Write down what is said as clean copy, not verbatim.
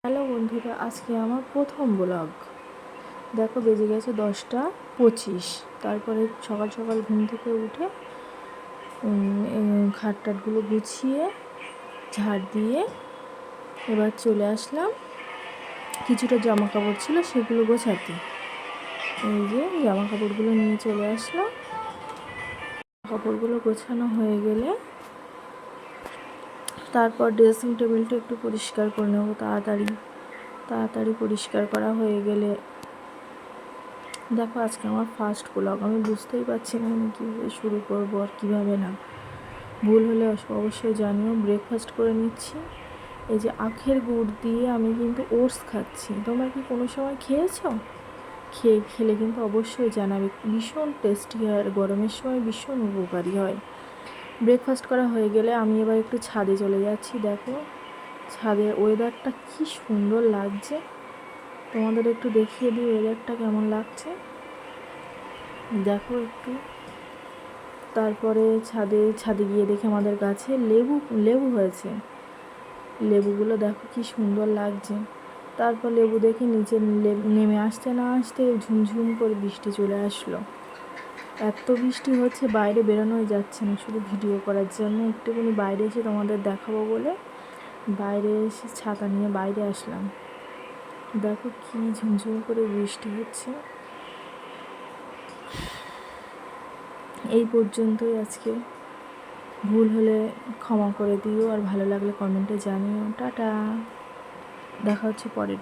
Hello বন্ধুরা, আজকে আমার প্রথম ব্লগ। দেখো বেজে গেছে 10টা 25। তারপরে সকাল সকাল ঘুম থেকে উঠে খাট টাটগুলো গুছিয়ে ঝাড় দিয়ে এবার চলে আসলাম। কিছুটা জামা কাপড় ছিল সেগুলো গোছাতে। এই যে জামা কাপড়গুলো নিয়ে চলে আসলাম। কাপড়গুলো গোছানো হয়ে গেলে তারপর ড্রেসিং টেবিলটা একটু পরিষ্কার করে নেব। তাড়াতাড়ি পরিষ্কার করা হয়ে গেলে দেখো আজকে আমার ফার্স্ট ব্লগ। আমি বুঝতেই পারছি না আমি কীভাবে শুরু করবো আর কীভাবে না। ভুল হলে অবশ্যই জানিও। ব্রেকফাস্ট করে নিচ্ছি। এই যে আখের গুড় দিয়ে আমি কিন্তু ওটস খাচ্ছি। তোমরা কি কোনো সময় খেয়েছো? খেলে কিন্তু অবশ্যই জানাবে। ভীষণ টেস্টি হয় আর গরমের সময় ভীষণ উপকারী হয়। ব্রেকফাস্ট করা হয়ে গেলে আমি এবার একটু ছাদে চলে যাচ্ছি। দেখো ছাদের ওয়েদারটা কি সুন্দর লাগছে, তোমাদের একটু দেখিয়ে দিই ওয়েদারটা কেমন লাগছে। দেখো একটু। তারপরে ছাদে গিয়ে দেখি আমাদের গাছে লেবু হয়েছে। লেবুগুলো দেখো কি সুন্দর লাগছে। তারপর লেবু দেখে নিচে নেমে আসতে না আসতে ঝুমঝুম করে বৃষ্টি চলে আসলো। এত বৃষ্টি হচ্ছে বাইরে বেরোনোই যাচ্ছে না। শুধু ভিডিও করার জন্য একটুখানি বাইরে এসে তোমাদের দেখাবো বলে বাইরে এসে ছাতা নিয়ে বাইরে আসলাম। দেখো কি ঝুমঝুম করে বৃষ্টি হচ্ছে। এই পর্যন্তই আজকে। ভুল হলে ক্ষমা করে দিও আর ভালো লাগলে কমেন্টে জানিও। টাটা, দেখা হচ্ছে পরের